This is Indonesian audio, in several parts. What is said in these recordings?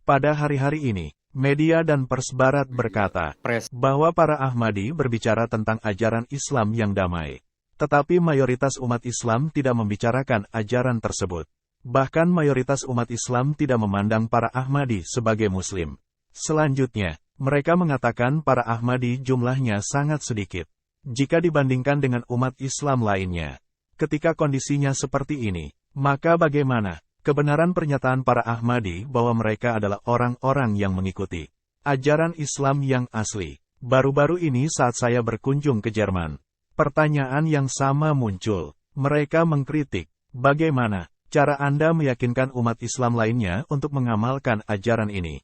Pada hari-hari ini, media dan pers barat berkata bahwa para Ahmadi berbicara tentang ajaran Islam yang damai. Tetapi mayoritas umat Islam tidak membicarakan ajaran tersebut. Bahkan mayoritas umat Islam tidak memandang para Ahmadi sebagai Muslim. Selanjutnya, mereka mengatakan para Ahmadi jumlahnya sangat sedikit jika dibandingkan dengan umat Islam lainnya. Ketika kondisinya seperti ini, maka bagaimana kebenaran pernyataan para Ahmadi bahwa mereka adalah orang-orang yang mengikuti ajaran Islam yang asli? Baru-baru ini saat saya berkunjung ke Jerman, pertanyaan yang sama muncul. Mereka mengkritik, bagaimana cara Anda meyakinkan umat Islam lainnya untuk mengamalkan ajaran ini?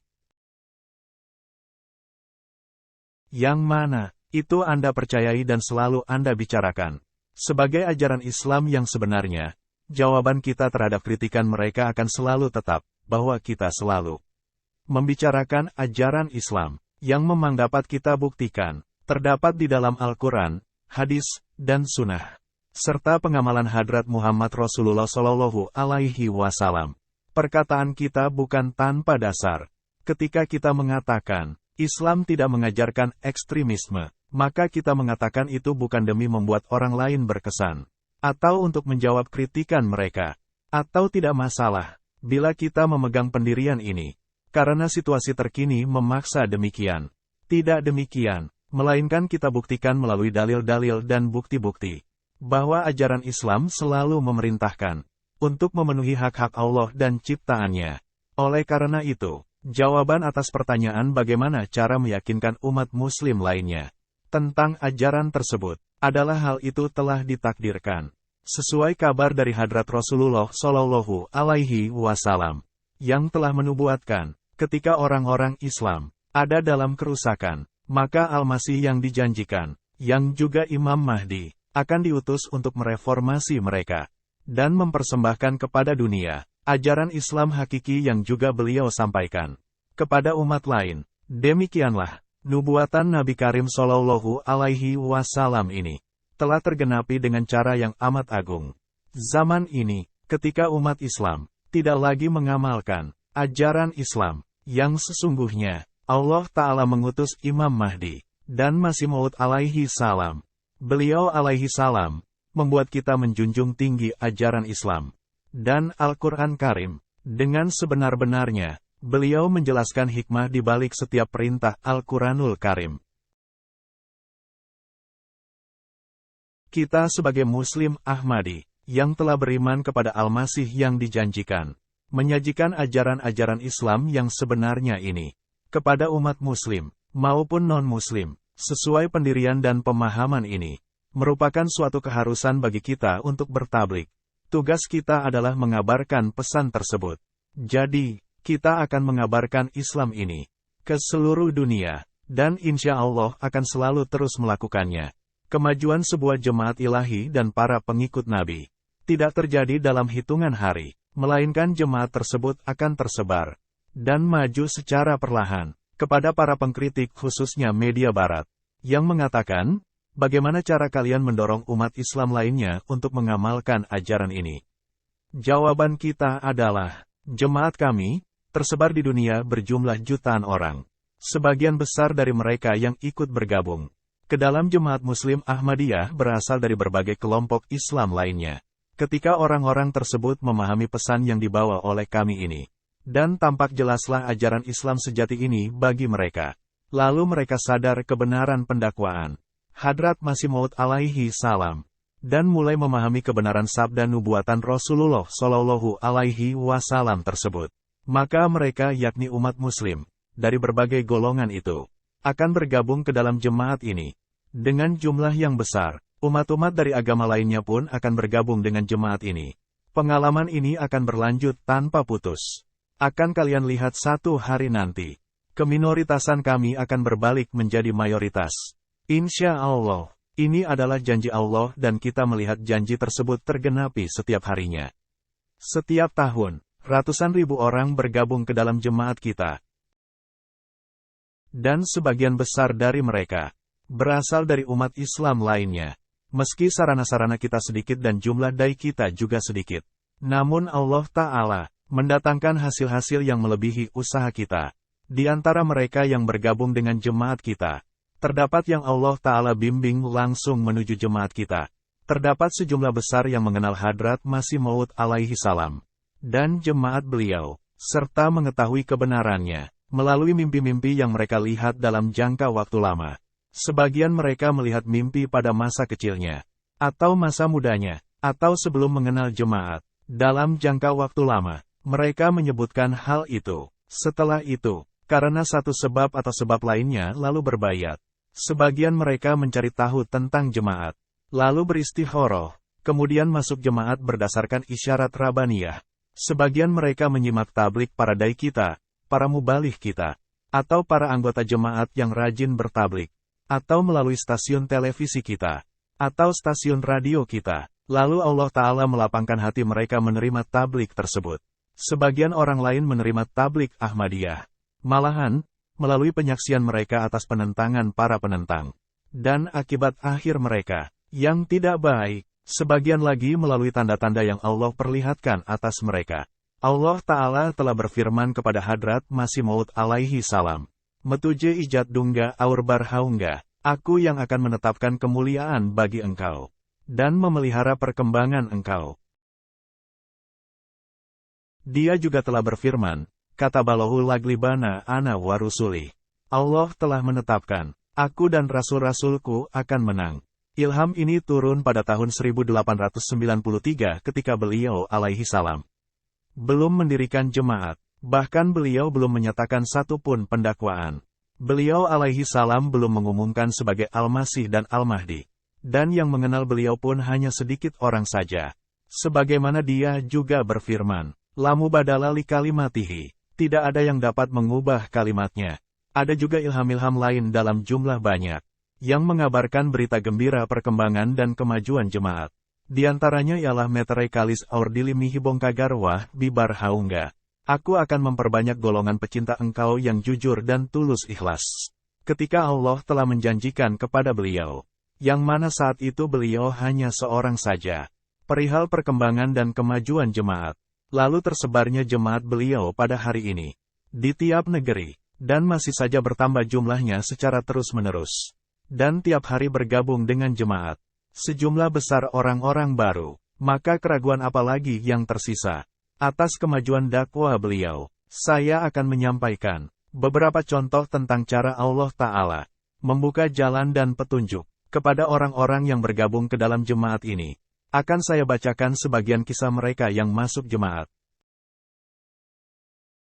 Yang mana itu Anda percayai dan selalu Anda bicarakan sebagai ajaran Islam yang sebenarnya? Jawaban kita terhadap kritikan mereka akan selalu tetap, bahwa kita selalu membicarakan ajaran Islam, yang memang dapat kita buktikan, terdapat di dalam Al-Quran, hadis, dan sunnah, serta pengamalan Hadrat Muhammad Rasulullah Shallallahu Alaihi Wasallam. Perkataan kita bukan tanpa dasar. Ketika kita mengatakan, Islam tidak mengajarkan ekstremisme, maka kita mengatakan itu bukan demi membuat orang lain berkesan, atau untuk menjawab kritikan mereka, atau tidak masalah bila kita memegang pendirian ini, karena situasi terkini memaksa demikian. Tidak demikian, melainkan kita buktikan melalui dalil-dalil dan bukti-bukti, bahwa ajaran Islam selalu memerintahkan untuk memenuhi hak-hak Allah dan ciptaannya. Oleh karena itu, jawaban atas pertanyaan bagaimana cara meyakinkan umat Muslim lainnya tentang ajaran tersebut, adalah hal itu telah ditakdirkan sesuai kabar dari Hadrat Rasulullah Shallallahu Alaihi Wasallam yang telah menubuatkan, ketika orang-orang Islam ada dalam kerusakan, maka Al-Masih yang dijanjikan, yang juga Imam Mahdi, akan diutus untuk mereformasi mereka dan mempersembahkan kepada dunia ajaran Islam hakiki yang juga beliau sampaikan kepada umat lain. Demikianlah nubuatan Nabi Karim Shallallahu Alaihi Wasallam ini telah tergenapi dengan cara yang amat agung. Zaman ini, ketika umat Islam tidak lagi mengamalkan ajaran Islam yang sesungguhnya, Allah Ta'ala mengutus Imam Mahdi dan Masih Maud alaihi salam. Beliau alaihi salam membuat kita menjunjung tinggi ajaran Islam dan Al-Quran Karim dengan sebenar-benarnya. Beliau menjelaskan hikmah di balik setiap perintah Al-Quranul Karim. Kita sebagai Muslim Ahmadi, yang telah beriman kepada Al-Masih yang dijanjikan, menyajikan ajaran-ajaran Islam yang sebenarnya ini, kepada umat Muslim, maupun non-Muslim, sesuai pendirian dan pemahaman ini, merupakan suatu keharusan bagi kita untuk bertablik. Tugas kita adalah mengabarkan pesan tersebut. Jadi, kita akan mengabarkan Islam ini ke seluruh dunia, dan insya Allah akan selalu terus melakukannya. Kemajuan sebuah jemaat ilahi dan para pengikut Nabi tidak terjadi dalam hitungan hari, melainkan jemaat tersebut akan tersebar dan maju secara perlahan. Kepada para pengkritik khususnya media barat, yang mengatakan, bagaimana cara kalian mendorong umat Islam lainnya untuk mengamalkan ajaran ini? Jawaban kita adalah, jemaat kami tersebar di dunia berjumlah jutaan orang. Sebagian besar dari mereka yang ikut bergabung ke dalam jemaat Muslim Ahmadiyah berasal dari berbagai kelompok Islam lainnya. Ketika orang-orang tersebut memahami pesan yang dibawa oleh kami ini, dan tampak jelaslah ajaran Islam sejati ini bagi mereka, lalu mereka sadar kebenaran pendakwaan Hadrat Masih Maud alaihi salam, dan mulai memahami kebenaran sabda nubuatan Rasulullah Shallallahu Alaihi Wasallam tersebut. Maka mereka yakni umat Muslim, dari berbagai golongan itu, akan bergabung ke dalam jemaat ini. Dengan jumlah yang besar, umat-umat dari agama lainnya pun akan bergabung dengan jemaat ini. Pengalaman ini akan berlanjut tanpa putus. Akan kalian lihat satu hari nanti, keminoritasan kami akan berbalik menjadi mayoritas. Insya Allah, ini adalah janji Allah dan kita melihat janji tersebut tergenapi setiap harinya. Setiap tahun, ratusan ribu orang bergabung ke dalam jemaat kita. Dan sebagian besar dari mereka berasal dari umat Islam lainnya. Meski sarana-sarana kita sedikit dan jumlah dai kita juga sedikit, namun Allah Ta'ala mendatangkan hasil-hasil yang melebihi usaha kita. Di antara mereka yang bergabung dengan jemaat kita, terdapat yang Allah Ta'ala bimbing langsung menuju jemaat kita. Terdapat sejumlah besar yang mengenal Hadrat Masih Maud alaihi salam dan jemaat beliau, serta mengetahui kebenarannya melalui mimpi-mimpi yang mereka lihat dalam jangka waktu lama. Sebagian mereka melihat mimpi pada masa kecilnya, atau masa mudanya, atau sebelum mengenal jemaat. Dalam jangka waktu lama, mereka menyebutkan hal itu. Setelah itu, karena satu sebab atau sebab lainnya lalu berbayat. Sebagian mereka mencari tahu tentang jemaat, lalu beristikharah, kemudian masuk jemaat berdasarkan isyarat Rabbaniyah. Sebagian mereka menyimak tablik para dai kita, para mubaligh kita, atau para anggota jemaat yang rajin bertablik, atau melalui stasiun televisi kita, atau stasiun radio kita. Lalu Allah Ta'ala melapangkan hati mereka menerima tablik tersebut. Sebagian orang lain menerima tablik Ahmadiyah. Malahan, melalui penyaksian mereka atas penentangan para penentang, dan akibat akhir mereka, yang tidak baik. Sebagian lagi melalui tanda-tanda yang Allah perlihatkan atas mereka. Allah Ta'ala telah berfirman kepada Hadrat Masih Maud alaihi salam, Metuje ijat dungga aur barhaungga, aku yang akan menetapkan kemuliaan bagi engkau, dan memelihara perkembangan engkau. Dia juga telah berfirman, kata Balahul Laglibana ana warusuli. Allah telah menetapkan, aku dan rasul-rasulku akan menang. Ilham ini turun pada tahun 1893 ketika beliau alaihi salam belum mendirikan jemaat, bahkan beliau belum menyatakan satupun pendakwaan. Beliau alaihi salam belum mengumumkan sebagai Al-Masih dan Al-Mahdi, dan yang mengenal beliau pun hanya sedikit orang saja. Sebagaimana dia juga berfirman, Lamu badala li kalimatihi, tidak ada yang dapat mengubah kalimatnya. Ada juga ilham-ilham lain dalam jumlah banyak, yang mengabarkan berita gembira perkembangan dan kemajuan jemaat. Di antaranya ialah meterai kalis aurdilimihi bongkagarwah bibar haungga. Aku akan memperbanyak golongan pecinta engkau yang jujur dan tulus ikhlas. Ketika Allah telah menjanjikan kepada beliau, yang mana saat itu beliau hanya seorang saja, perihal perkembangan dan kemajuan jemaat. Lalu tersebarnya jemaat beliau pada hari ini, di tiap negeri, dan masih saja bertambah jumlahnya secara terus-menerus. Dan tiap hari bergabung dengan jemaat sejumlah besar orang-orang baru, maka keraguan apa lagi yang tersisa atas kemajuan dakwah beliau? Saya akan menyampaikan beberapa contoh tentang cara Allah Ta'ala membuka jalan dan petunjuk kepada orang-orang yang bergabung ke dalam jemaat ini. Akan saya bacakan sebagian kisah mereka yang masuk jemaat.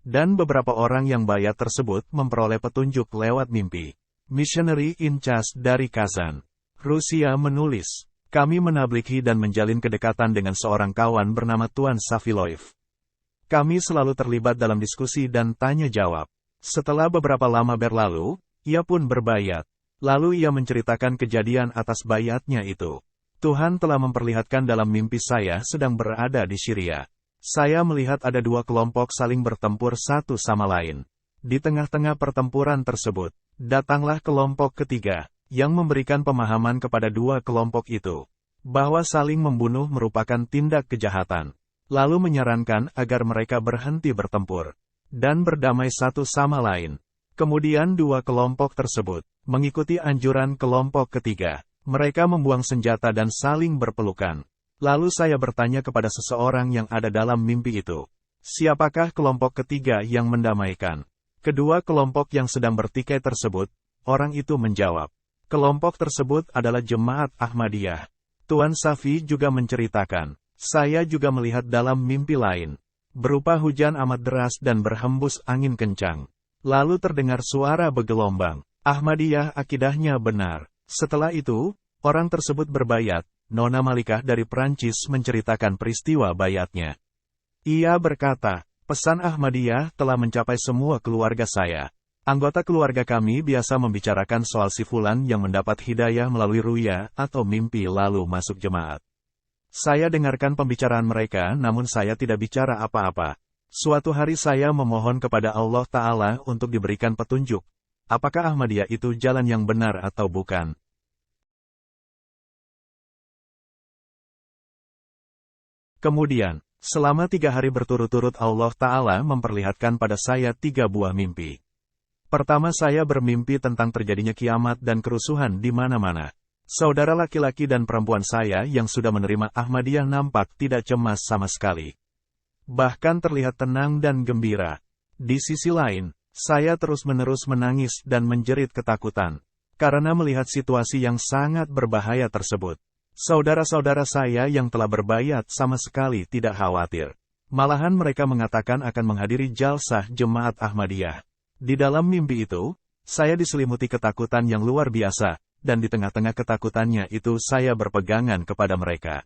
Dan beberapa orang yang bayat tersebut memperoleh petunjuk lewat mimpi. Missionary in Charge dari Kazan, Rusia menulis, kami menablighhi dan menjalin kedekatan dengan seorang kawan bernama Tuan Safiloyev. Kami selalu terlibat dalam diskusi dan tanya jawab. Setelah beberapa lama berlalu, ia pun berbayat. Lalu ia menceritakan kejadian atas bayatnya itu. Tuhan telah memperlihatkan dalam mimpi saya sedang berada di Syria. Saya melihat ada dua kelompok saling bertempur satu sama lain. Di tengah-tengah pertempuran tersebut, datanglah kelompok ketiga, yang memberikan pemahaman kepada dua kelompok itu, bahwa saling membunuh merupakan tindak kejahatan. Lalu menyarankan agar mereka berhenti bertempur, dan berdamai satu sama lain. Kemudian dua kelompok tersebut mengikuti anjuran kelompok ketiga. Mereka membuang senjata dan saling berpelukan. Lalu saya bertanya kepada seseorang yang ada dalam mimpi itu, siapakah kelompok ketiga yang mendamaikan? Kedua kelompok yang sedang bertikai tersebut, orang itu menjawab, kelompok tersebut adalah Jemaat Ahmadiyah. Tuan Safi juga menceritakan, saya juga melihat dalam mimpi lain, berupa hujan amat deras dan berhembus angin kencang. Lalu terdengar suara bergelombang, Ahmadiyah akidahnya benar. Setelah itu, orang tersebut berbayat. Nona Malikah dari Prancis menceritakan peristiwa bayatnya. Ia berkata, pesan Ahmadiyah telah mencapai semua keluarga saya. Anggota keluarga kami biasa membicarakan soal si fulan yang mendapat hidayah melalui ruya atau mimpi lalu masuk jemaat. Saya dengarkan pembicaraan mereka namun saya tidak bicara apa-apa. Suatu hari saya memohon kepada Allah Ta'ala untuk diberikan petunjuk. Apakah Ahmadiyah itu jalan yang benar atau bukan? Kemudian, Selama 3 hari berturut-turut Allah Ta'ala memperlihatkan pada saya 3 buah mimpi. Pertama, saya bermimpi tentang terjadinya kiamat dan kerusuhan di mana-mana. Saudara laki-laki dan perempuan saya yang sudah menerima Ahmadiyah nampak tidak cemas sama sekali. Bahkan terlihat tenang dan gembira. Di sisi lain, saya terus-menerus menangis dan menjerit ketakutan karena melihat situasi yang sangat berbahaya tersebut. Saudara-saudara saya yang telah berbayat sama sekali tidak khawatir. Malahan mereka mengatakan akan menghadiri jalsah jemaat Ahmadiyah. Di dalam mimpi itu, saya diselimuti ketakutan yang luar biasa, dan di tengah-tengah ketakutannya itu saya berpegangan kepada mereka.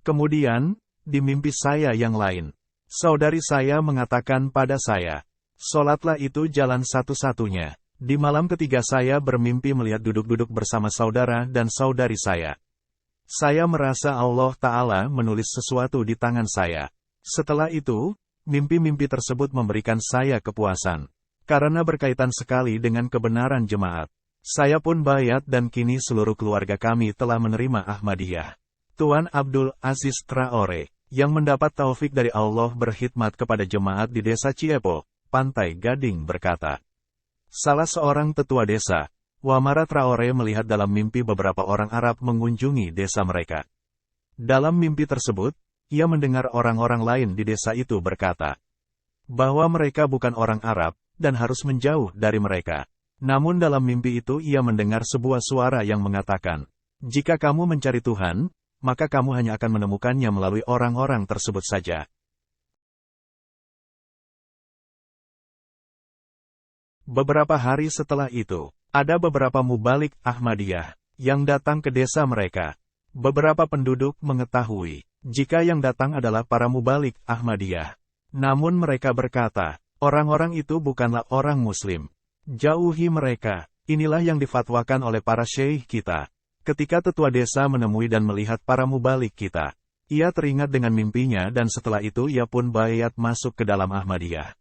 Kemudian, di mimpi saya yang lain, saudari saya mengatakan pada saya, "Sholatlah itu jalan satu-satunya." Di malam ketiga saya bermimpi melihat duduk-duduk bersama saudara dan saudari saya. Saya merasa Allah Ta'ala menulis sesuatu di tangan saya. Setelah itu, mimpi-mimpi tersebut memberikan saya kepuasan. Karena berkaitan sekali dengan kebenaran jemaat. Saya pun bayat dan kini seluruh keluarga kami telah menerima Ahmadiyah. Tuan Abdul Aziz Traore, yang mendapat taufik dari Allah berkhidmat kepada jemaat di desa Ciepo, Pantai Gading berkata. Salah seorang tetua desa, Wamara Traore melihat dalam mimpi beberapa orang Arab mengunjungi desa mereka. Dalam mimpi tersebut, ia mendengar orang-orang lain di desa itu berkata bahwa mereka bukan orang Arab dan harus menjauh dari mereka. Namun dalam mimpi itu ia mendengar sebuah suara yang mengatakan, "Jika kamu mencari Tuhan, maka kamu hanya akan menemukannya melalui orang-orang tersebut saja." Beberapa hari setelah itu, ada beberapa mubalik Ahmadiyah yang datang ke desa mereka. Beberapa penduduk mengetahui jika yang datang adalah para mubalik Ahmadiyah. Namun mereka berkata, orang-orang itu bukanlah orang Muslim. Jauhi mereka. Inilah yang difatwakan oleh para syekh kita. Ketika tetua desa menemui dan melihat para mubalik kita, ia teringat dengan mimpinya dan setelah itu ia pun bayat masuk ke dalam Ahmadiyah.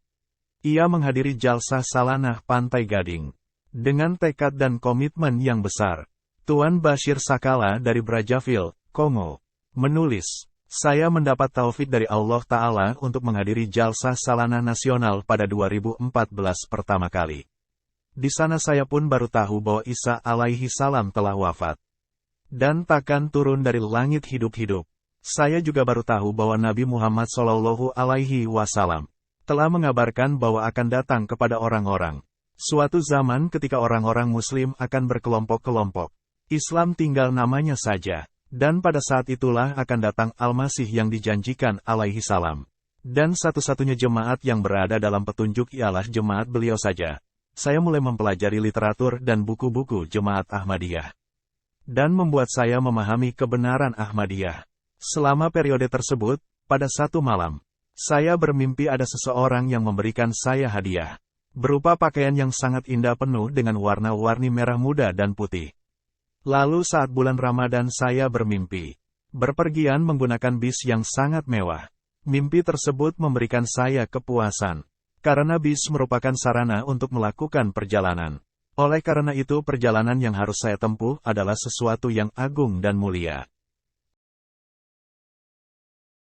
Ia menghadiri jalsah salanah Pantai Gading. Dengan tekad dan komitmen yang besar, Tuan Bashir Sakala dari Brazzaville, Kongo, menulis, "Saya mendapat taufik dari Allah Ta'ala untuk menghadiri jalsah salanah nasional pada 2014 pertama kali. Di sana saya pun baru tahu bahwa Isa alaihi salam telah wafat dan takkan turun dari langit hidup-hidup. Saya juga baru tahu bahwa Nabi Muhammad Shallallahu alaihi wasallam telah mengabarkan bahwa akan datang kepada orang-orang suatu zaman ketika orang-orang Muslim akan berkelompok-kelompok. Islam tinggal namanya saja. Dan pada saat itulah akan datang Al-Masih yang dijanjikan alaihi salam. Dan satu-satunya jemaat yang berada dalam petunjuk ialah jemaat beliau saja." Saya mulai mempelajari literatur dan buku-buku jemaat Ahmadiyah. Dan membuat saya memahami kebenaran Ahmadiyah. Selama periode tersebut, pada satu malam, saya bermimpi ada seseorang yang memberikan saya hadiah. Berupa pakaian yang sangat indah penuh dengan warna-warni merah muda dan putih. Lalu saat bulan Ramadan saya bermimpi berpergian menggunakan bis yang sangat mewah. Mimpi tersebut memberikan saya kepuasan. Karena bis merupakan sarana untuk melakukan perjalanan. Oleh karena itu perjalanan yang harus saya tempuh adalah sesuatu yang agung dan mulia.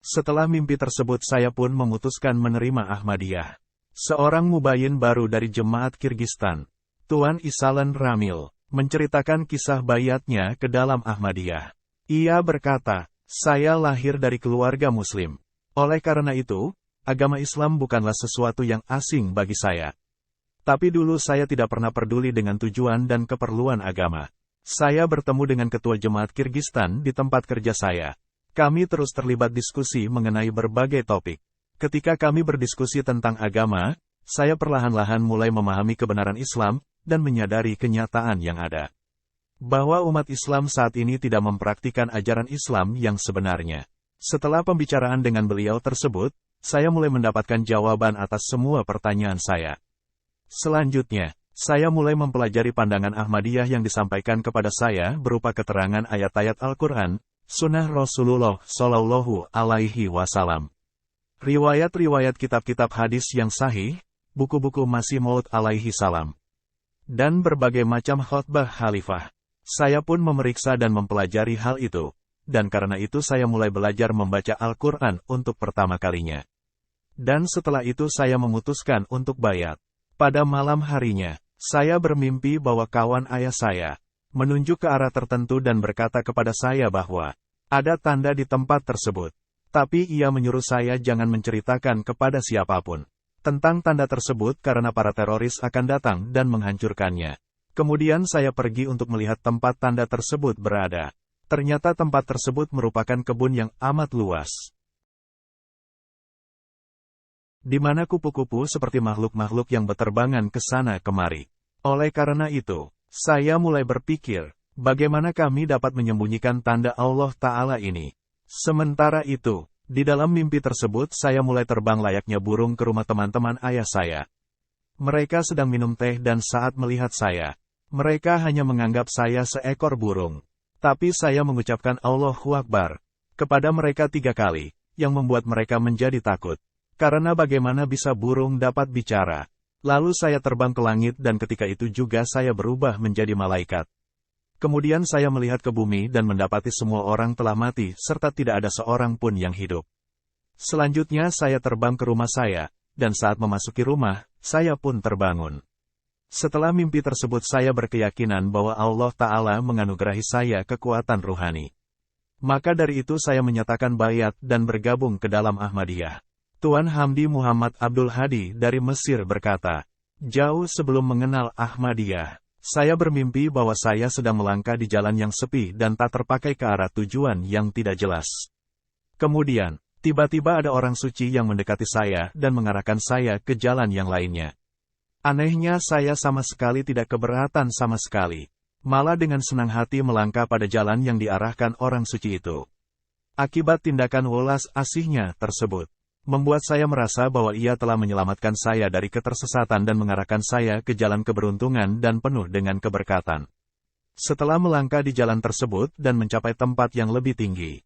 Setelah mimpi tersebut saya pun memutuskan menerima Ahmadiyah. Seorang mubayyin baru dari jemaat Kirgistan, Tuan Isalen Ramil, menceritakan kisah bayatnya ke dalam Ahmadiyah. Ia berkata, "Saya lahir dari keluarga Muslim. Oleh karena itu, agama Islam bukanlah sesuatu yang asing bagi saya. Tapi dulu saya tidak pernah peduli dengan tujuan dan keperluan agama. Saya bertemu dengan ketua jemaat Kirgistan di tempat kerja saya. Kami terus terlibat diskusi mengenai berbagai topik. Ketika kami berdiskusi tentang agama, saya perlahan-lahan mulai memahami kebenaran Islam dan menyadari kenyataan yang ada. Bahwa umat Islam saat ini tidak mempraktikkan ajaran Islam yang sebenarnya. Setelah pembicaraan dengan beliau tersebut, saya mulai mendapatkan jawaban atas semua pertanyaan saya. Selanjutnya, saya mulai mempelajari pandangan Ahmadiyah yang disampaikan kepada saya berupa keterangan ayat-ayat Al-Quran, Sunnah Rasulullah Shallallahu alaihi wasallam. Riwayat-riwayat kitab-kitab hadis yang sahih, buku-buku Masih Maud alaihi salam, dan berbagai macam khotbah khalifah. Saya pun memeriksa dan mempelajari hal itu, dan karena itu saya mulai belajar membaca Al-Quran untuk pertama kalinya. Dan setelah itu saya memutuskan untuk bayat. Pada malam harinya, saya bermimpi bahwa kawan ayah saya menunjuk ke arah tertentu dan berkata kepada saya bahwa ada tanda di tempat tersebut. Tapi ia menyuruh saya jangan menceritakan kepada siapapun tentang tanda tersebut karena para teroris akan datang dan menghancurkannya. Kemudian saya pergi untuk melihat tempat tanda tersebut berada. Ternyata tempat tersebut merupakan kebun yang amat luas, di mana kupu-kupu seperti makhluk-makhluk yang berterbangan ke sana kemari. Oleh karena itu, saya mulai berpikir, bagaimana kami dapat menyembunyikan tanda Allah Ta'ala ini. Sementara itu, di dalam mimpi tersebut saya mulai terbang layaknya burung ke rumah teman-teman ayah saya. Mereka sedang minum teh dan saat melihat saya, mereka hanya menganggap saya seekor burung. Tapi saya mengucapkan Allahu Akbar kepada mereka 3 kali, yang membuat mereka menjadi takut. Karena bagaimana bisa burung dapat bicara? Lalu saya terbang ke langit dan ketika itu juga saya berubah menjadi malaikat. Kemudian saya melihat ke bumi dan mendapati semua orang telah mati serta tidak ada seorang pun yang hidup. Selanjutnya saya terbang ke rumah saya, dan saat memasuki rumah, saya pun terbangun. Setelah mimpi tersebut saya berkeyakinan bahwa Allah Ta'ala menganugerahi saya kekuatan ruhani. Maka dari itu saya menyatakan bayat dan bergabung ke dalam Ahmadiyah. Tuan Hamdi Muhammad Abdul Hadi dari Mesir berkata, jauh sebelum mengenal Ahmadiyah, saya bermimpi bahwa saya sedang melangkah di jalan yang sepi dan tak terpakai ke arah tujuan yang tidak jelas. Kemudian, tiba-tiba ada orang suci yang mendekati saya dan mengarahkan saya ke jalan yang lainnya. Anehnya saya sama sekali tidak keberatan sama sekali. Malah dengan senang hati melangkah pada jalan yang diarahkan orang suci itu. Akibat tindakan welas asihnya tersebut, membuat saya merasa bahwa ia telah menyelamatkan saya dari ketersesatan dan mengarahkan saya ke jalan keberuntungan dan penuh dengan keberkatan. Setelah melangkah di jalan tersebut dan mencapai tempat yang lebih tinggi,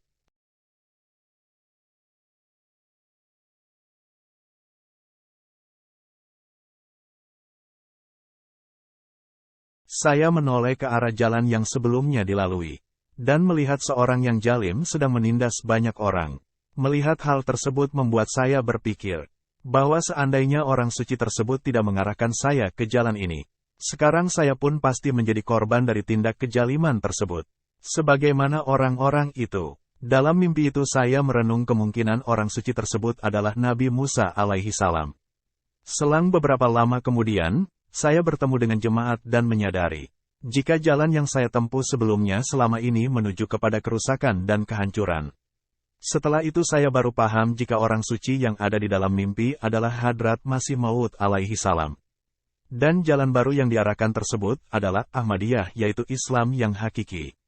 saya menoleh ke arah jalan yang sebelumnya dilalui, dan melihat seorang yang jalim sedang menindas banyak orang. Melihat hal tersebut membuat saya berpikir, bahwa seandainya orang suci tersebut tidak mengarahkan saya ke jalan ini, sekarang saya pun pasti menjadi korban dari tindak kejaliman tersebut. Sebagaimana orang-orang itu, dalam mimpi itu saya merenung kemungkinan orang suci tersebut adalah Nabi Musa alaihi salam. Selang beberapa lama kemudian, saya bertemu dengan jemaat dan menyadari, jika jalan yang saya tempuh sebelumnya selama ini menuju kepada kerusakan dan kehancuran. Setelah itu saya baru paham jika orang suci yang ada di dalam mimpi adalah Hadrat Masih Maud alaihi salam. Dan jalan baru yang diarahkan tersebut adalah Ahmadiyah, yaitu Islam yang hakiki.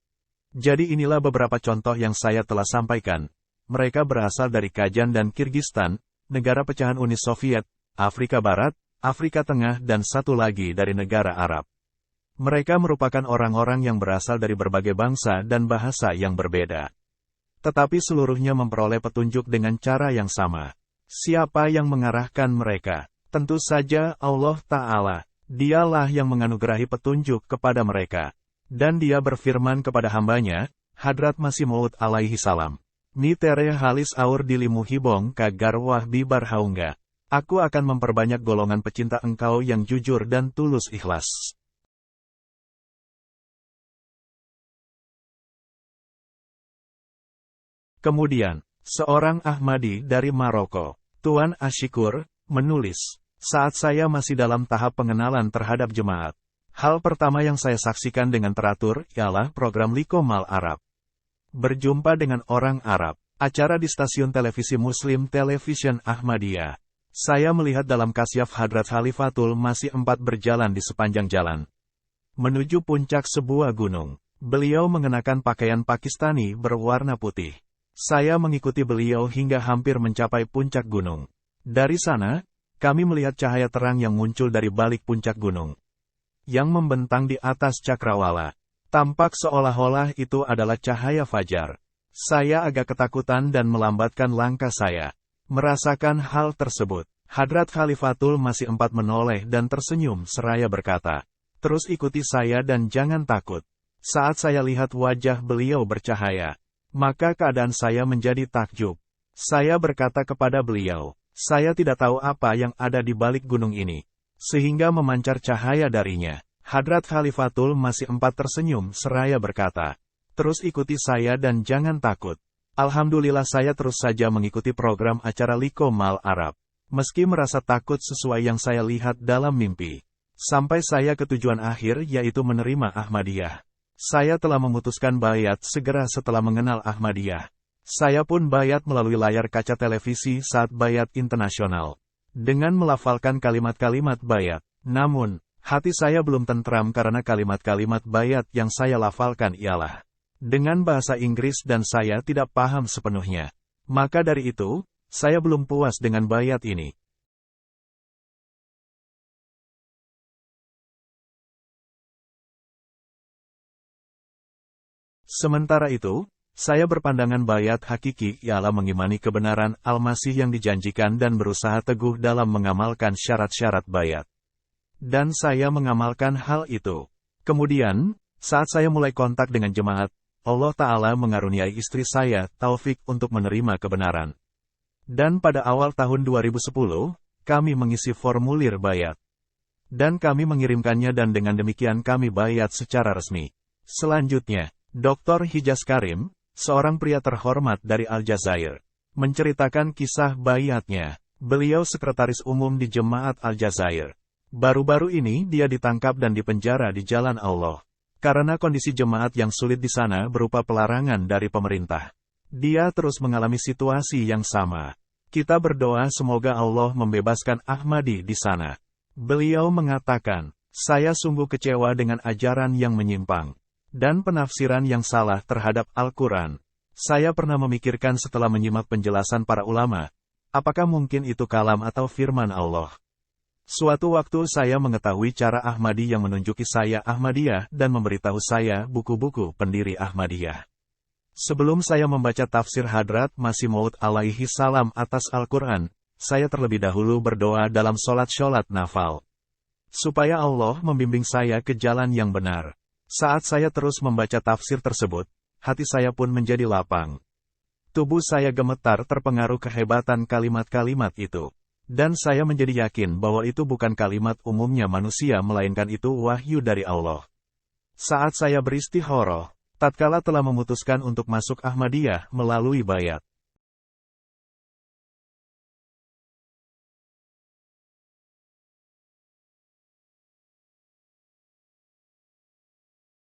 Jadi inilah beberapa contoh yang saya telah sampaikan. Mereka berasal dari Kajan dan Kirgistan, negara pecahan Uni Soviet, Afrika Barat, Afrika Tengah dan satu lagi dari negara Arab. Mereka merupakan orang-orang yang berasal dari berbagai bangsa dan bahasa yang berbeda. Tetapi seluruhnya memperoleh petunjuk dengan cara yang sama. Siapa yang mengarahkan mereka? Tentu saja Allah Ta'ala. Dialah yang menganugerahi petunjuk kepada mereka. Dan dia berfirman kepada hambanya, Hadrat Masih Maud alaihi salam. Mi tere halis aur dilimu hibong kagar wah bibar haungga. Aku akan memperbanyak golongan pecinta engkau yang jujur dan tulus ikhlas. Kemudian, seorang Ahmadi dari Maroko, Tuan Ashikur, menulis, saat saya masih dalam tahap pengenalan terhadap jemaat, hal pertama yang saya saksikan dengan teratur ialah program Likomal Arab. Berjumpa dengan orang Arab, acara di stasiun televisi Muslim Television Ahmadiyah. Saya melihat dalam kasyaf Hadrat Khalifatul Masih 4 berjalan di sepanjang jalan menuju puncak sebuah gunung. Beliau mengenakan pakaian Pakistani berwarna putih. Saya mengikuti beliau hingga hampir mencapai puncak gunung. Dari sana, kami melihat cahaya terang yang muncul dari balik puncak gunung, yang membentang di atas cakrawala. Tampak seolah-olah itu adalah cahaya fajar. Saya agak ketakutan dan melambatkan langkah saya. Merasakan hal tersebut, Hadrat Khalifatul Masih 4 menoleh dan tersenyum seraya berkata, terus ikuti saya dan jangan takut. Saat saya lihat wajah beliau bercahaya, Maka keadaan saya menjadi takjub. Saya berkata kepada beliau, saya tidak tahu apa yang ada di balik gunung ini, sehingga memancar cahaya darinya. Hadrat Khalifatul Masih IV tersenyum seraya berkata, terus ikuti saya dan jangan takut. Alhamdulillah saya terus saja mengikuti program acara Liko Mal Arab, meski merasa takut sesuai yang saya lihat dalam mimpi. Sampai saya ke tujuan akhir yaitu menerima Ahmadiyah. Saya telah memutuskan bayat segera setelah mengenal Ahmadiyah. Saya pun bayat melalui layar kaca televisi saat bayat internasional. Dengan melafalkan kalimat-kalimat bayat. Namun, hati saya belum tentram karena kalimat-kalimat bayat yang saya lafalkan ialah dengan bahasa Inggris dan saya tidak paham sepenuhnya. Maka dari itu, saya belum puas dengan bayat ini. Sementara itu, saya berpandangan bayat hakiki ialah mengimani kebenaran Al-Masih yang dijanjikan dan berusaha teguh dalam mengamalkan syarat-syarat bayat. Dan saya mengamalkan hal itu. Kemudian, saat saya mulai kontak dengan jemaat, Allah Ta'ala mengaruniai istri saya taufik untuk menerima kebenaran. Dan pada awal tahun 2010, kami mengisi formulir bayat. Dan kami mengirimkannya dan dengan demikian kami bayat secara resmi. Selanjutnya, Dr. Hijaz Karim, seorang pria terhormat dari Aljazair, menceritakan kisah bayatnya. Beliau sekretaris umum di Jemaat Aljazair. Baru-baru ini dia ditangkap dan dipenjara di jalan Allah. Karena kondisi jemaat yang sulit di sana berupa pelarangan dari pemerintah. Dia terus mengalami situasi yang sama. Kita berdoa semoga Allah membebaskan Ahmadi di sana. Beliau mengatakan, saya sungguh kecewa dengan ajaran yang menyimpang dan penafsiran yang salah terhadap Al-Quran. Saya pernah memikirkan setelah menyimak penjelasan para ulama, apakah mungkin itu kalam atau firman Allah. Suatu waktu saya mengetahui cara Ahmadi yang menunjuki saya Ahmadiyah dan memberitahu saya buku-buku pendiri Ahmadiyah. Sebelum saya membaca tafsir Hadrat Masih Maud alaihi salam atas Al-Quran, saya terlebih dahulu berdoa dalam sholat nafal. Supaya Allah membimbing saya ke jalan yang benar. Saat saya terus membaca tafsir tersebut, hati saya pun menjadi lapang. Tubuh saya gemetar terpengaruh kehebatan kalimat-kalimat itu. Dan saya menjadi yakin bahwa itu bukan kalimat umumnya manusia melainkan itu wahyu dari Allah. Saat saya beristikharah, tatkala telah memutuskan untuk masuk Ahmadiyah melalui bayat.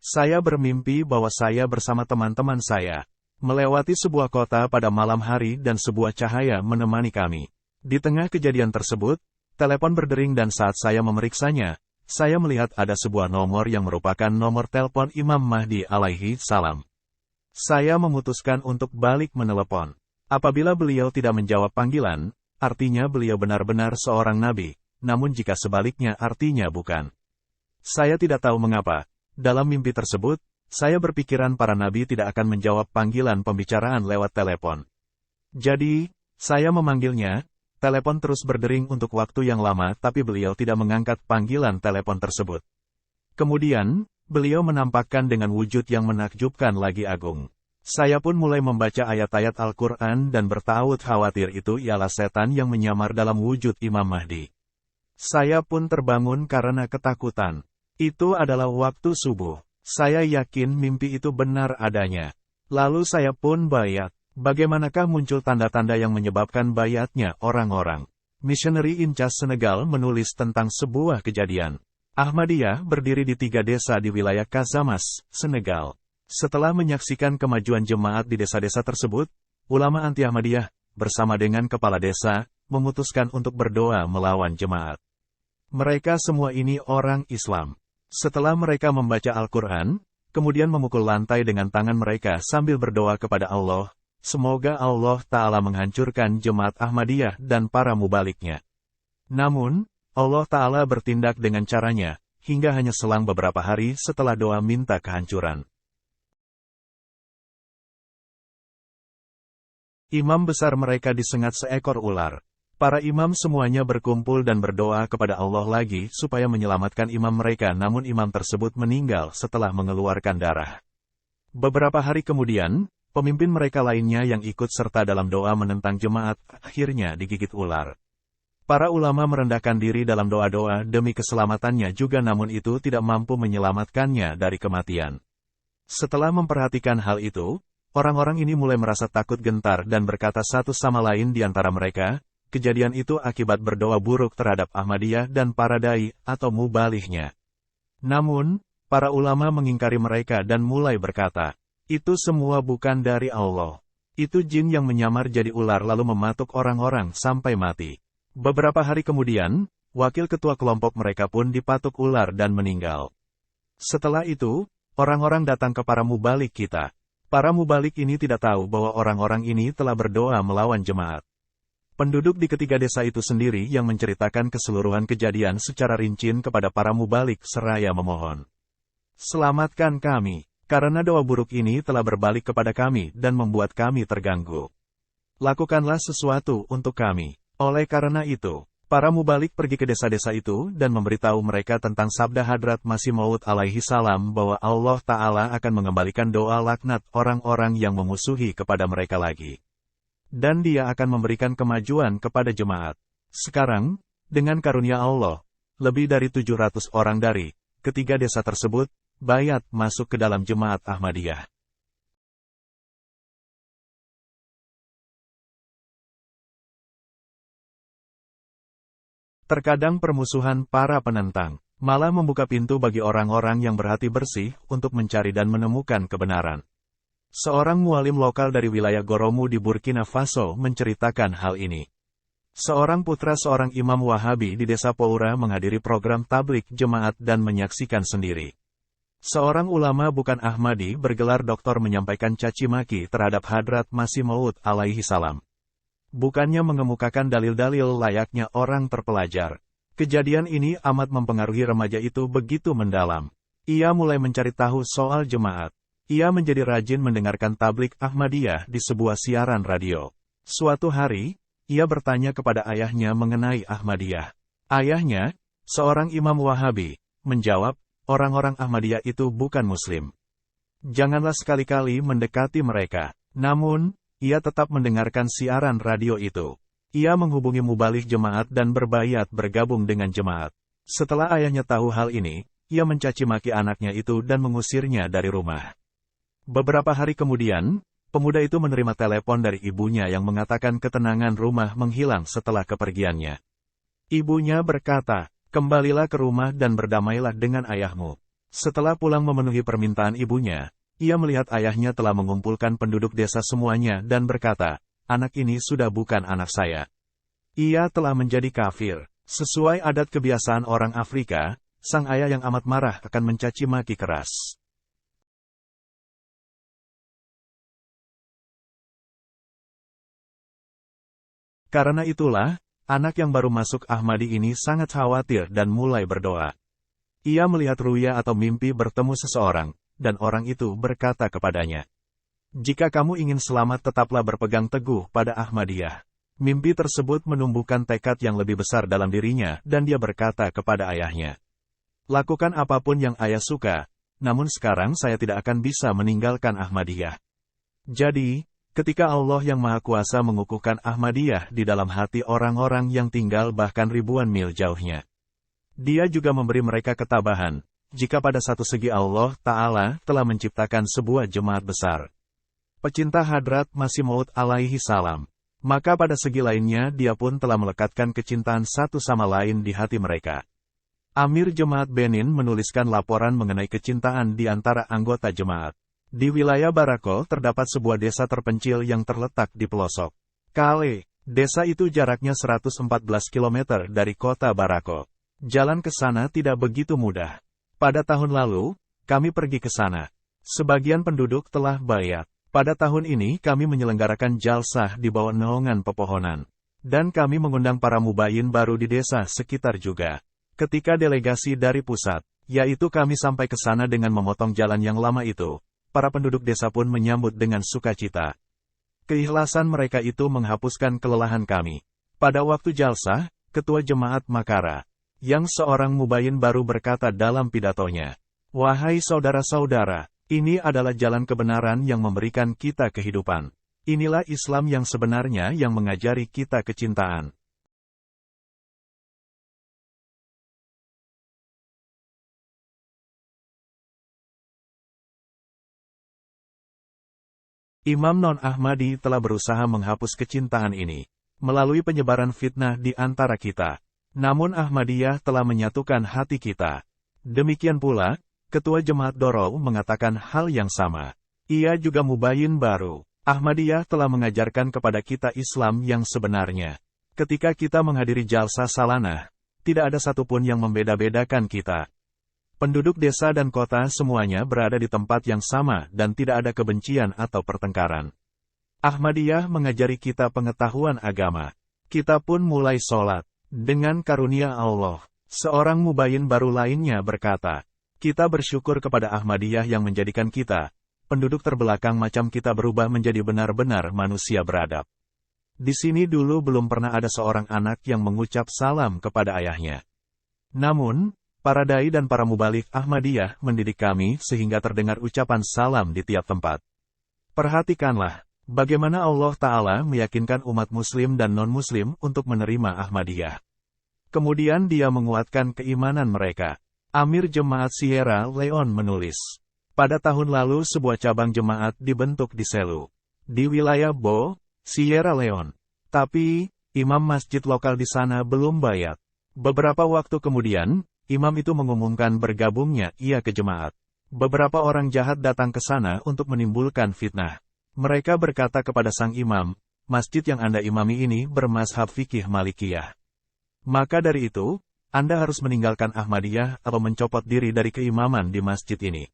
Saya bermimpi bahwa saya bersama teman-teman saya melewati sebuah kota pada malam hari dan sebuah cahaya menemani kami. Di tengah kejadian tersebut, telepon berdering dan saat saya memeriksanya, saya melihat ada sebuah nomor yang merupakan nomor telepon Imam Mahdi alaihi salam. Saya memutuskan untuk balik menelepon. Apabila beliau tidak menjawab panggilan, artinya beliau benar-benar seorang nabi, namun jika sebaliknya artinya bukan. Saya tidak tahu mengapa. Dalam mimpi tersebut, saya berpikiran para nabi tidak akan menjawab panggilan pembicaraan lewat telepon. Jadi, saya memanggilnya, telepon terus berdering untuk waktu yang lama tapi beliau tidak mengangkat panggilan telepon tersebut. Kemudian, beliau menampakkan dengan wujud yang menakjubkan lagi agung. Saya pun mulai membaca ayat-ayat Al-Quran dan bertaut khawatir itu ialah setan yang menyamar dalam wujud Imam Mahdi. Saya pun terbangun karena ketakutan. Itu adalah waktu subuh. Saya yakin mimpi itu benar adanya. Lalu saya pun bayat. Bagaimanakah muncul tanda-tanda yang menyebabkan bayatnya orang-orang? Missionary in Charge Senegal menulis tentang sebuah kejadian. Ahmadiyah berdiri di 3 desa di wilayah Casamance, Senegal. Setelah menyaksikan kemajuan jemaat di desa-desa tersebut, ulama anti-Ahmadiyah, bersama dengan kepala desa, memutuskan untuk berdoa melawan jemaat. Mereka semua ini orang Islam. Setelah mereka membaca Al-Quran, kemudian memukul lantai dengan tangan mereka sambil berdoa kepada Allah, semoga Allah Ta'ala menghancurkan jemaat Ahmadiyah dan para mubaliknya. Namun, Allah Ta'ala bertindak dengan caranya, hingga hanya selang beberapa hari setelah doa minta kehancuran. Imam besar mereka disengat seekor ular. Para imam semuanya berkumpul dan berdoa kepada Allah lagi supaya menyelamatkan imam mereka, namun imam tersebut meninggal setelah mengeluarkan darah. Beberapa hari kemudian, Pemimpin mereka lainnya yang ikut serta dalam doa menentang jemaat, akhirnya digigit ular. Para ulama merendahkan diri dalam doa-doa demi keselamatannya juga, namun itu tidak mampu menyelamatkannya dari kematian. Setelah memperhatikan hal itu, orang-orang ini mulai merasa takut gentar dan berkata satu sama lain di antara mereka, kejadian itu akibat berdoa buruk terhadap Ahmadiyah dan para dai atau mubalighnya. Namun, para ulama mengingkari mereka dan mulai berkata, itu semua bukan dari Allah. Itu jin yang menyamar jadi ular lalu mematuk orang-orang sampai mati. Beberapa hari kemudian, wakil ketua kelompok mereka pun dipatuk ular dan meninggal. Setelah itu, orang-orang datang ke para mubalik kita. Para mubalik ini tidak tahu bahwa orang-orang ini telah berdoa melawan jemaat. Penduduk di ketiga desa itu sendiri yang menceritakan keseluruhan kejadian secara rinci kepada para mubalik seraya memohon. Selamatkan kami, karena doa buruk ini telah berbalik kepada kami dan membuat kami terganggu. Lakukanlah sesuatu untuk kami. Oleh karena itu, para mubalik pergi ke desa-desa itu dan memberitahu mereka tentang sabda Hadrat Masih Maud alaihi salam bahwa Allah Ta'ala akan mengembalikan doa laknat orang-orang yang memusuhi kepada mereka lagi. Dan Dia akan memberikan kemajuan kepada jemaat. Sekarang, dengan karunia Allah, lebih dari 700 orang dari ketiga desa tersebut bayat masuk ke dalam jemaat Ahmadiyah. Terkadang permusuhan para penentang malah membuka pintu bagi orang-orang yang berhati bersih untuk mencari dan menemukan kebenaran. Seorang mualim lokal dari wilayah Goromu di Burkina Faso menceritakan hal ini. Seorang putra seorang imam Wahabi di desa Poura menghadiri program tablik jemaat dan menyaksikan sendiri. Seorang ulama bukan Ahmadi bergelar doktor menyampaikan caci maki terhadap Hadrat Masih Maud alaihi salam. Bukannya mengemukakan dalil-dalil layaknya orang terpelajar. Kejadian ini amat mempengaruhi remaja itu begitu mendalam. Ia mulai mencari tahu soal jemaat. Ia menjadi rajin mendengarkan tablik Ahmadiyah di sebuah siaran radio. Suatu hari, ia bertanya kepada ayahnya mengenai Ahmadiyah. Ayahnya, seorang imam Wahabi, menjawab, orang-orang Ahmadiyah itu bukan Muslim. Janganlah sekali-kali mendekati mereka. Namun, ia tetap mendengarkan siaran radio itu. Ia menghubungi mubalik jemaat dan berbayat bergabung dengan jemaat. Setelah ayahnya tahu hal ini, ia mencaci maki anaknya itu dan mengusirnya dari rumah. Beberapa hari kemudian, pemuda itu menerima telepon dari ibunya yang mengatakan ketenangan rumah menghilang setelah kepergiannya. Ibunya berkata, kembalilah ke rumah dan berdamailah dengan ayahmu. Setelah pulang memenuhi permintaan ibunya, ia melihat ayahnya telah mengumpulkan penduduk desa semuanya dan berkata, anak ini sudah bukan anak saya. Ia telah menjadi kafir. Sesuai adat kebiasaan orang Afrika, sang ayah yang amat marah akan mencaci maki keras. Karena itulah, anak yang baru masuk Ahmadi ini sangat khawatir dan mulai berdoa. Ia melihat ruya atau mimpi bertemu seseorang, dan orang itu berkata kepadanya, jika kamu ingin selamat tetaplah berpegang teguh pada Ahmadiyah. Mimpi tersebut menumbuhkan tekad yang lebih besar dalam dirinya dan dia berkata kepada ayahnya, lakukan apapun yang ayah suka, namun sekarang saya tidak akan bisa meninggalkan Ahmadiyah. Jadi, ketika Allah yang Maha Kuasa mengukuhkan Ahmadiyah di dalam hati orang-orang yang tinggal bahkan ribuan mil jauhnya, Dia juga memberi mereka ketabahan, jika pada satu segi Allah Ta'ala telah menciptakan sebuah jemaat besar, pecinta Hadrat Masih Maud alaihi salam, maka pada segi lainnya Dia pun telah melekatkan kecintaan satu sama lain di hati mereka. Amir Jemaat Benin menuliskan laporan mengenai kecintaan di antara anggota jemaat. Di wilayah Barako terdapat sebuah desa terpencil yang terletak di pelosok Kale. Desa itu jaraknya 114 km dari kota Barako. Jalan ke sana tidak begitu mudah. Pada tahun lalu, kami pergi ke sana. Sebagian penduduk telah bayat. Pada tahun ini kami menyelenggarakan jalsah di bawah naungan pepohonan. Dan kami mengundang para mubayin baru di desa sekitar juga. Ketika delegasi dari pusat, yaitu kami sampai ke sana dengan memotong jalan yang lama itu, para penduduk desa pun menyambut dengan sukacita. Keikhlasan mereka itu menghapuskan kelelahan kami. Pada waktu jalsah, Ketua Jemaat Makara, yang seorang mubayin baru berkata dalam pidatonya, wahai saudara-saudara, Ini adalah jalan kebenaran yang memberikan kita kehidupan. Inilah Islam yang sebenarnya yang mengajari kita kecintaan. Imam non-Ahmadi telah berusaha menghapus kecintaan ini melalui penyebaran fitnah di antara kita. Namun Ahmadiyah telah menyatukan hati kita. Demikian pula, Ketua Jemaat Darul mengatakan hal yang sama. Ia juga mubayyin baru. Ahmadiyah telah mengajarkan kepada kita Islam yang sebenarnya. Ketika kita menghadiri jalsa salanah, tidak ada satupun yang membeda-bedakan kita. Penduduk desa dan kota semuanya berada di tempat yang sama dan tidak ada kebencian atau pertengkaran. Ahmadiyah mengajari kita pengetahuan agama. Kita pun mulai sholat. Dengan karunia Allah, seorang mubayyin baru lainnya berkata, kita bersyukur kepada Ahmadiyah yang menjadikan kita, penduduk terbelakang macam kita berubah menjadi benar-benar manusia beradab. Di sini dulu belum pernah ada seorang anak yang mengucap salam kepada ayahnya. Namun, para dai dan para mubalik Ahmadiyah mendidik kami sehingga terdengar ucapan salam di tiap tempat. Perhatikanlah, bagaimana Allah Ta'ala meyakinkan umat muslim dan non-muslim untuk menerima Ahmadiyah. Kemudian dia menguatkan keimanan mereka. Amir Jemaat Sierra Leone menulis, pada tahun lalu sebuah cabang jemaat dibentuk di Selu, di wilayah Bo, Sierra Leone. Tapi, imam masjid lokal di sana belum bayat. Beberapa waktu kemudian, imam itu mengumumkan bergabungnya ia ke jemaat. Beberapa orang jahat datang ke sana untuk menimbulkan fitnah. Mereka berkata kepada sang imam, masjid yang Anda imami ini bermazhab fikih Malikiyah. Maka dari itu, Anda harus meninggalkan Ahmadiyah atau mencopot diri dari keimaman di masjid ini.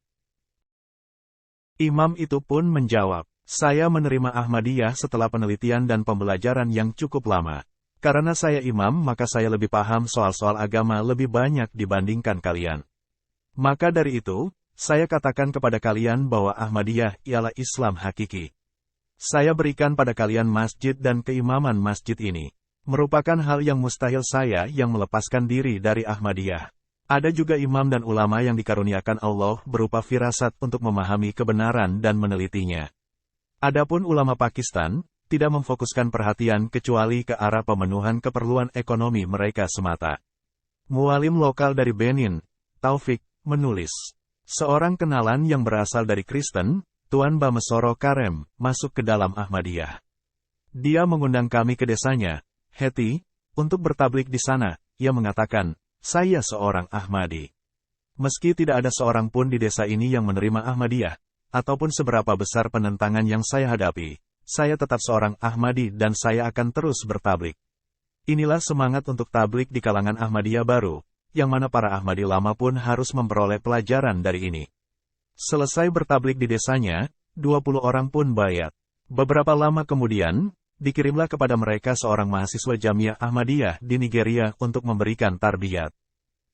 Imam itu pun menjawab, saya menerima Ahmadiyah setelah penelitian dan pembelajaran yang cukup lama. Karena saya imam maka saya lebih paham soal-soal agama lebih banyak dibandingkan kalian. Maka dari itu, saya katakan kepada kalian bahwa Ahmadiyah ialah Islam hakiki. Saya berikan pada kalian masjid dan keimaman masjid ini. Merupakan hal yang mustahil saya yang melepaskan diri dari Ahmadiyah. Ada juga imam dan ulama yang dikaruniakan Allah berupa firasat untuk memahami kebenaran dan menelitinya. Adapun ulama Pakistan, tidak memfokuskan perhatian kecuali ke arah pemenuhan keperluan ekonomi mereka semata. Mualim lokal dari Benin, Taufik, menulis, seorang kenalan yang berasal dari Kristen, Tuan Bamesoro Karem, masuk ke dalam Ahmadiyah. Dia mengundang kami ke desanya, Heti, untuk bertablik di sana. Ia mengatakan, saya seorang Ahmadi. Meski tidak ada seorang pun di desa ini yang menerima Ahmadiyah, ataupun seberapa besar penentangan yang saya hadapi, saya tetap seorang Ahmadi dan saya akan terus bertablik. Inilah semangat untuk tablik di kalangan Ahmadiyah baru, yang mana para Ahmadi lama pun harus memperoleh pelajaran dari ini. Selesai bertablik di desanya, 20 orang pun bayat. Beberapa lama kemudian, dikirimlah kepada mereka seorang mahasiswa Jamiah Ahmadiyah di Nigeria untuk memberikan tarbiyat.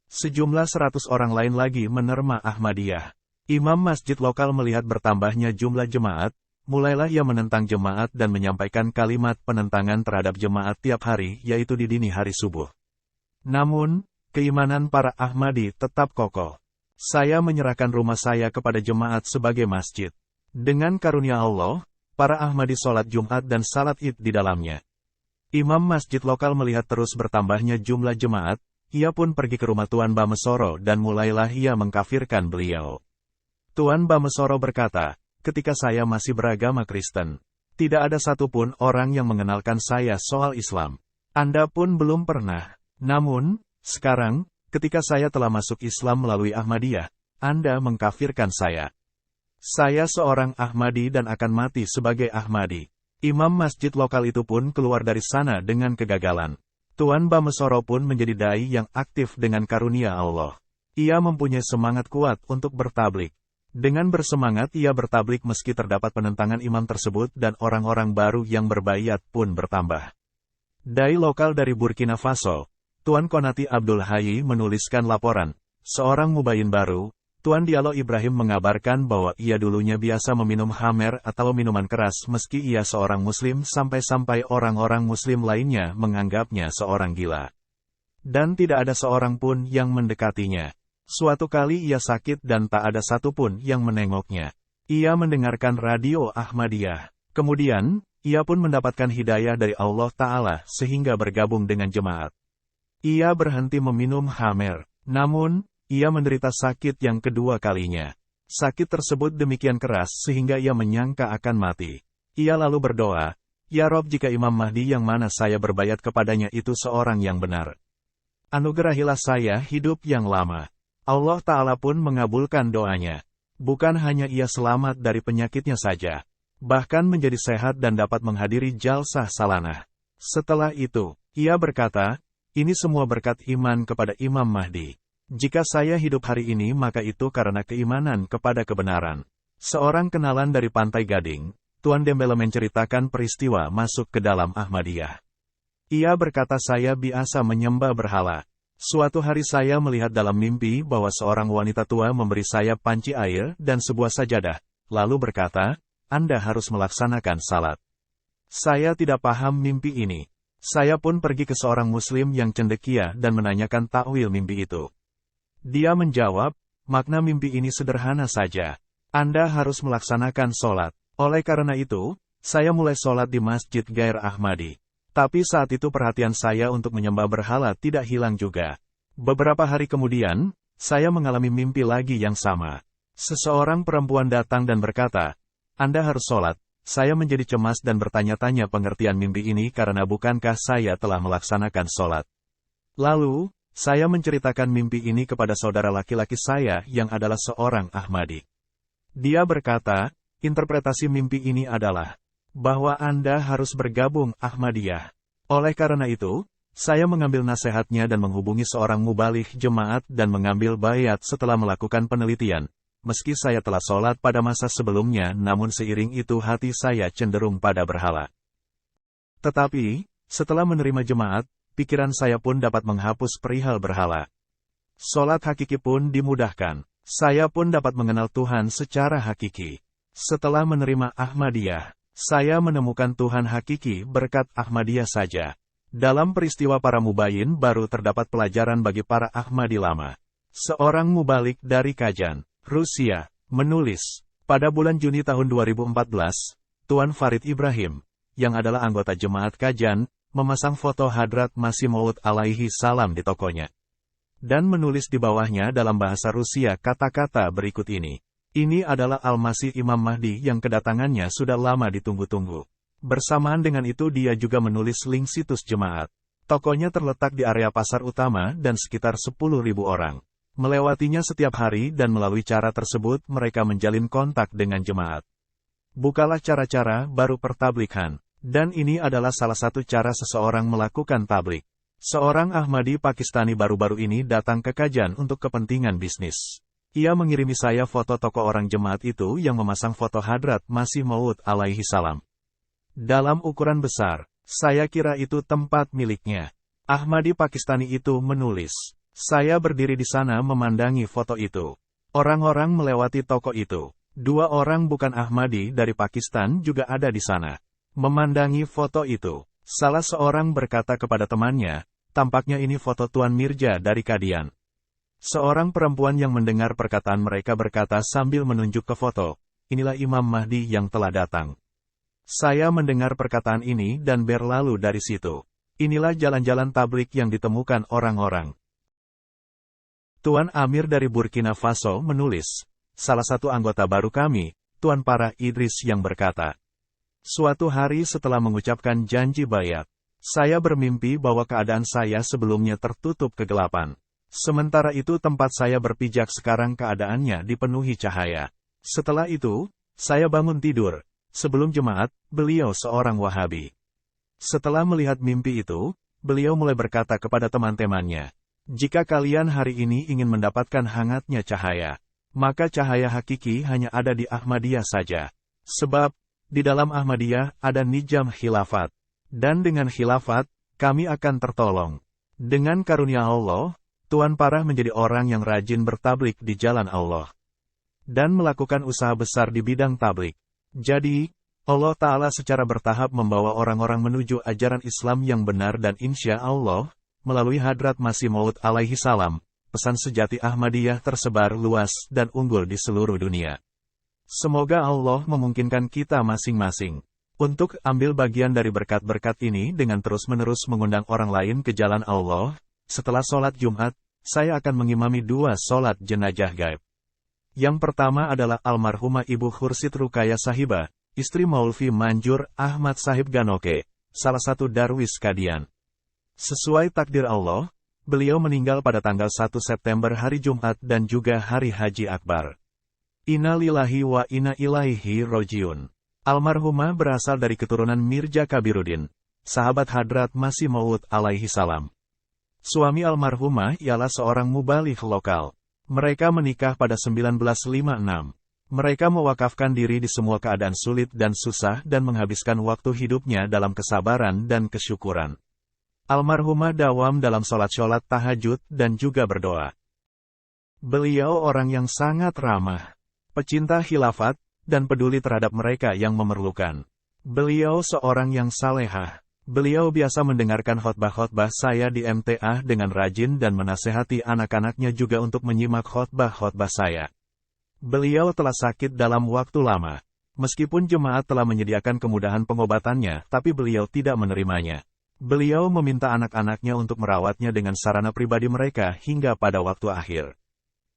Sejumlah 100 orang lain lagi menerima Ahmadiyah. Imam masjid lokal melihat bertambahnya jumlah jemaat, mulailah ia menentang jemaat dan menyampaikan kalimat penentangan terhadap jemaat tiap hari, yaitu di dini hari subuh. Namun, keimanan para Ahmadi tetap kokoh. Saya menyerahkan rumah saya kepada jemaat sebagai masjid. Dengan karunia Allah, para Ahmadi sholat Jumat dan salat Id di dalamnya. Imam masjid lokal melihat terus bertambahnya jumlah jemaat, ia pun pergi ke rumah Tuan Bamesoro dan mulailah ia mengkafirkan beliau. Tuan Bamesoro berkata, ketika saya masih beragama Kristen, tidak ada satupun orang yang mengenalkan saya soal Islam. Anda pun belum pernah. Namun, sekarang, ketika saya telah masuk Islam melalui Ahmadiyah, Anda mengkafirkan saya. Saya seorang Ahmadi dan akan mati sebagai Ahmadi. Imam masjid lokal itu pun keluar dari sana dengan kegagalan. Tuan Bamesoro pun menjadi dai yang aktif dengan karunia Allah. Ia mempunyai semangat kuat untuk bertablik. Dengan bersemangat ia bertablik meski terdapat penentangan imam tersebut dan orang-orang baru yang berbayat pun bertambah. Dai lokal dari Burkina Faso, Tuan Konati Abdul Hayy menuliskan laporan. Seorang mubayyin baru, Tuan Diallo Ibrahim mengabarkan bahwa ia dulunya biasa meminum khamer atau minuman keras meski ia seorang muslim sampai-sampai orang-orang muslim lainnya menganggapnya seorang gila. Dan tidak ada seorang pun yang mendekatinya. Suatu kali ia sakit dan tak ada satupun yang menengoknya. Ia mendengarkan radio Ahmadiyah. Kemudian, ia pun mendapatkan hidayah dari Allah Ta'ala sehingga bergabung dengan jemaat. Ia berhenti meminum khamr. Namun, ia menderita sakit yang kedua kalinya. Sakit tersebut demikian keras sehingga ia menyangka akan mati. Ia lalu berdoa, "Ya Rob, jika Imam Mahdi yang mana saya berbayat kepadanya itu seorang yang benar, anugerahilah saya hidup yang lama." Allah Ta'ala pun mengabulkan doanya. Bukan hanya ia selamat dari penyakitnya saja, bahkan menjadi sehat dan dapat menghadiri jalsah salanah. Setelah itu, ia berkata, "Ini semua berkat iman kepada Imam Mahdi. Jika saya hidup hari ini maka itu karena keimanan kepada kebenaran." Seorang kenalan dari Pantai Gading, Tuan Dembele menceritakan peristiwa masuk ke dalam Ahmadiyah. Ia berkata, "Saya biasa menyembah berhala. Suatu hari saya melihat dalam mimpi bahwa seorang wanita tua memberi saya panci air dan sebuah sajadah, lalu berkata, 'Anda harus melaksanakan salat.' Saya tidak paham mimpi ini. Saya pun pergi ke seorang muslim yang cendekia dan menanyakan takwil mimpi itu. Dia menjawab, 'Makna mimpi ini sederhana saja. Anda harus melaksanakan sholat.' Oleh karena itu, saya mulai sholat di Masjid Ghair Ahmadi. Tapi saat itu perhatian saya untuk menyembah berhala tidak hilang juga. Beberapa hari kemudian, saya mengalami mimpi lagi yang sama. Seseorang perempuan datang dan berkata, 'Anda harus sholat.' Saya menjadi cemas dan bertanya-tanya pengertian mimpi ini karena bukankah saya telah melaksanakan sholat. Lalu, saya menceritakan mimpi ini kepada saudara laki-laki saya yang adalah seorang Ahmadi. Dia berkata, interpretasi mimpi ini adalah bahwa Anda harus bergabung Ahmadiyah. Oleh karena itu, saya mengambil nasihatnya dan menghubungi seorang mubalik jemaat dan mengambil bayat setelah melakukan penelitian. Meski saya telah sholat pada masa sebelumnya, namun seiring itu hati saya cenderung pada berhala. Tetapi, setelah menerima jemaat, pikiran saya pun dapat menghapus perihal berhala. Sholat hakiki pun dimudahkan. Saya pun dapat mengenal Tuhan secara hakiki. Setelah menerima Ahmadiyah, saya menemukan Tuhan hakiki berkat Ahmadiyah saja. Dalam peristiwa para mubayin baru terdapat pelajaran bagi para Ahmadi lama. Seorang mubalik dari Kajan, Rusia, menulis, pada bulan Juni tahun 2014, Tuan Farid Ibrahim, yang adalah anggota jemaat Kajan, memasang foto Hadrat Masih Maud alaihi salam di tokonya. Dan menulis di bawahnya dalam bahasa Rusia kata-kata berikut ini. Ini adalah Al-Masih Imam Mahdi yang kedatangannya sudah lama ditunggu-tunggu. Bersamaan dengan itu dia juga menulis link situs jemaat. Tokonya terletak di area pasar utama dan sekitar 10.000 orang melewatinya setiap hari dan melalui cara tersebut mereka menjalin kontak dengan jemaat. Bukalah cara-cara baru pertablikan. Dan ini adalah salah satu cara seseorang melakukan tablik. Seorang Ahmadi Pakistani baru-baru ini datang ke Kajan untuk kepentingan bisnis. Ia mengirimi saya foto toko orang jemaat itu yang memasang foto Hadrat Masih Maud alaihi salam. Dalam ukuran besar, saya kira itu tempat miliknya. Ahmadi Pakistani itu menulis, saya berdiri di sana memandangi foto itu. Orang-orang melewati toko itu. 2 orang bukan Ahmadi dari Pakistan juga ada di sana. Memandangi foto itu. Salah seorang berkata kepada temannya, tampaknya ini foto Tuan Mirja dari Kadian. Seorang perempuan yang mendengar perkataan mereka berkata sambil menunjuk ke foto, inilah Imam Mahdi yang telah datang. Saya mendengar perkataan ini dan berlalu dari situ. Inilah jalan-jalan tablik yang ditemukan orang-orang. Tuan Amir dari Burkina Faso menulis, salah satu anggota baru kami, Tuan Parah Idris yang berkata, suatu hari setelah mengucapkan janji bayat, saya bermimpi bahwa keadaan saya sebelumnya tertutup kegelapan. Sementara itu tempat saya berpijak sekarang keadaannya dipenuhi cahaya. Setelah itu, saya bangun tidur. Sebelum jemaat, beliau seorang Wahabi. Setelah melihat mimpi itu, beliau mulai berkata kepada teman-temannya, jika kalian hari ini ingin mendapatkan hangatnya cahaya, maka cahaya hakiki hanya ada di Ahmadiyah saja. Sebab, di dalam Ahmadiyah ada nijam khilafat. Dan dengan khilafat, kami akan tertolong. Dengan karunia Allah, Tuan Parah menjadi orang yang rajin bertablik di jalan Allah. Dan melakukan usaha besar di bidang tablik. Jadi, Allah Ta'ala secara bertahap membawa orang-orang menuju ajaran Islam yang benar dan insya Allah, melalui Hadrat Masih Maud alaihi salam, pesan sejati Ahmadiyah tersebar luas dan unggul di seluruh dunia. Semoga Allah memungkinkan kita masing-masing untuk ambil bagian dari berkat-berkat ini dengan terus-menerus mengundang orang lain ke jalan Allah. Setelah sholat Jumat, saya akan mengimami 2 sholat jenazah gaib. Yang pertama adalah almarhumah Ibu Khursid Rukaya Sahibah, istri Maulvi Manjur Ahmad Sahib Ganoke, salah satu darwis Kadian. Sesuai takdir Allah, beliau meninggal pada tanggal 1 September hari Jumat dan juga hari Haji Akbar. Inna lillahi wa inna ilaihi rojiun. Almarhumah berasal dari keturunan Mirza Kabiruddin, sahabat Hadrat Masih Maud alaihi salam. Suami almarhumah ialah seorang mubaligh lokal. Mereka menikah pada 1956. Mereka mewakafkan diri di semua keadaan sulit dan susah dan menghabiskan waktu hidupnya dalam kesabaran dan kesyukuran. Almarhumah dawam dalam sholat tahajud dan juga berdoa. Beliau orang yang sangat ramah, pecinta khilafat, dan peduli terhadap mereka yang memerlukan. Beliau seorang yang salehah. Beliau biasa mendengarkan khotbah-khotbah saya di MTA dengan rajin dan menasehati anak-anaknya juga untuk menyimak khotbah-khotbah saya. Beliau telah sakit dalam waktu lama. Meskipun jemaat telah menyediakan kemudahan pengobatannya, tapi beliau tidak menerimanya. Beliau meminta anak-anaknya untuk merawatnya dengan sarana pribadi mereka hingga pada waktu akhir.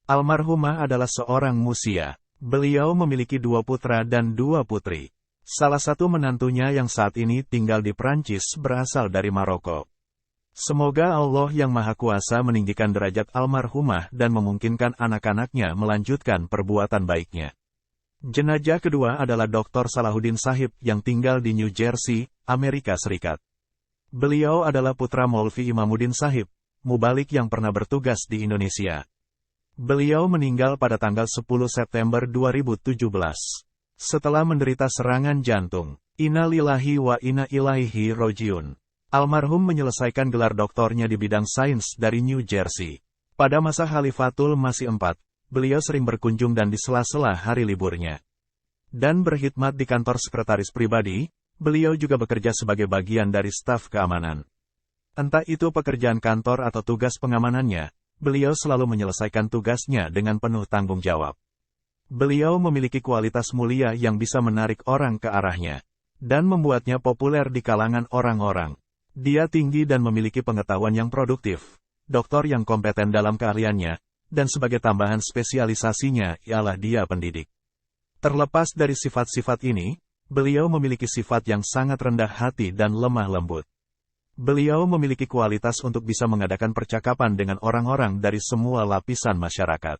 Almarhumah adalah seorang musia. Beliau memiliki 2 putra dan 2 putri. Salah satu menantunya yang saat ini tinggal di Prancis berasal dari Maroko. Semoga Allah yang Maha Kuasa meninggikan derajat almarhumah dan memungkinkan anak-anaknya melanjutkan perbuatan baiknya. Jenazah kedua adalah Dr. Salahuddin Sahib yang tinggal di New Jersey, Amerika Serikat. Beliau adalah putra Maulvi Imamuddin Sahib, mubalik yang pernah bertugas di Indonesia. Beliau meninggal pada tanggal 10 September 2017. Setelah menderita serangan jantung. Inna lillahi wa inna ilaihi rojiun. Almarhum menyelesaikan gelar doktornya di bidang sains dari New Jersey. Pada masa Khalifatul Masih IV, beliau sering berkunjung dan di sela-sela hari liburnya. Dan berkhidmat di kantor sekretaris pribadi. Beliau juga bekerja sebagai bagian dari staf keamanan. Entah itu pekerjaan kantor atau tugas pengamanannya, beliau selalu menyelesaikan tugasnya dengan penuh tanggung jawab. Beliau memiliki kualitas mulia yang bisa menarik orang ke arahnya, dan membuatnya populer di kalangan orang-orang. Dia tinggi dan memiliki pengetahuan yang produktif, doktor yang kompeten dalam keahliannya, dan sebagai tambahan spesialisasinya ialah dia pendidik. Terlepas dari sifat-sifat ini, beliau memiliki sifat yang sangat rendah hati dan lemah lembut. Beliau memiliki kualitas untuk bisa mengadakan percakapan dengan orang-orang dari semua lapisan masyarakat.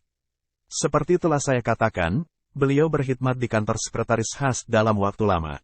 Seperti telah saya katakan, beliau berkhidmat di kantor sekretaris khas dalam waktu lama.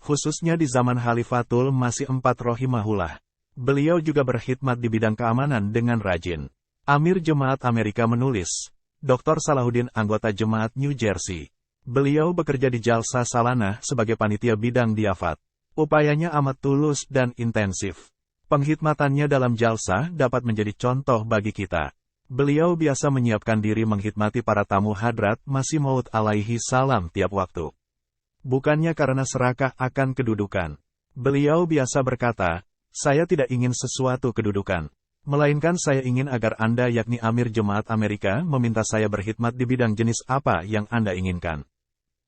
Khususnya di zaman Khalifatul Masih IV rahimahullah. Beliau juga berkhidmat di bidang keamanan dengan rajin. Amir Jemaat Amerika menulis, Dr. Salahuddin anggota Jemaat New Jersey. Beliau bekerja di Jalsa Salana sebagai panitia bidang diafat. Upayanya amat tulus dan intensif. Pengkhidmatannya dalam Jalsa dapat menjadi contoh bagi kita. Beliau biasa menyiapkan diri menghidmati para tamu Hadrat Masih Maud alaihi salam tiap waktu. Bukannya karena serakah akan kedudukan. Beliau biasa berkata, saya tidak ingin sesuatu kedudukan. Melainkan saya ingin agar Anda yakni Amir Jemaat Amerika meminta saya berkhidmat di bidang jenis apa yang Anda inginkan.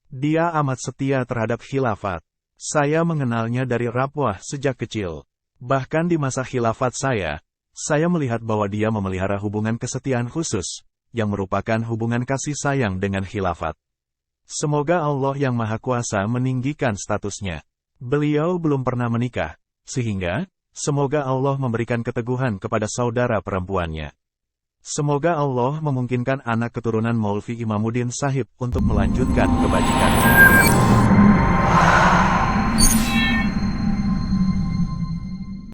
Dia amat setia terhadap khilafat. Saya mengenalnya dari Rabwah sejak kecil. Bahkan di masa khilafat saya melihat bahwa dia memelihara hubungan kesetiaan khusus, yang merupakan hubungan kasih sayang dengan khilafat. Semoga Allah yang Maha Kuasa meninggikan statusnya. Beliau belum pernah menikah, sehingga, semoga Allah memberikan keteguhan kepada saudara perempuannya. Semoga Allah memungkinkan anak keturunan Maulvi Imamuddin Sahib untuk melanjutkan kebajikannya.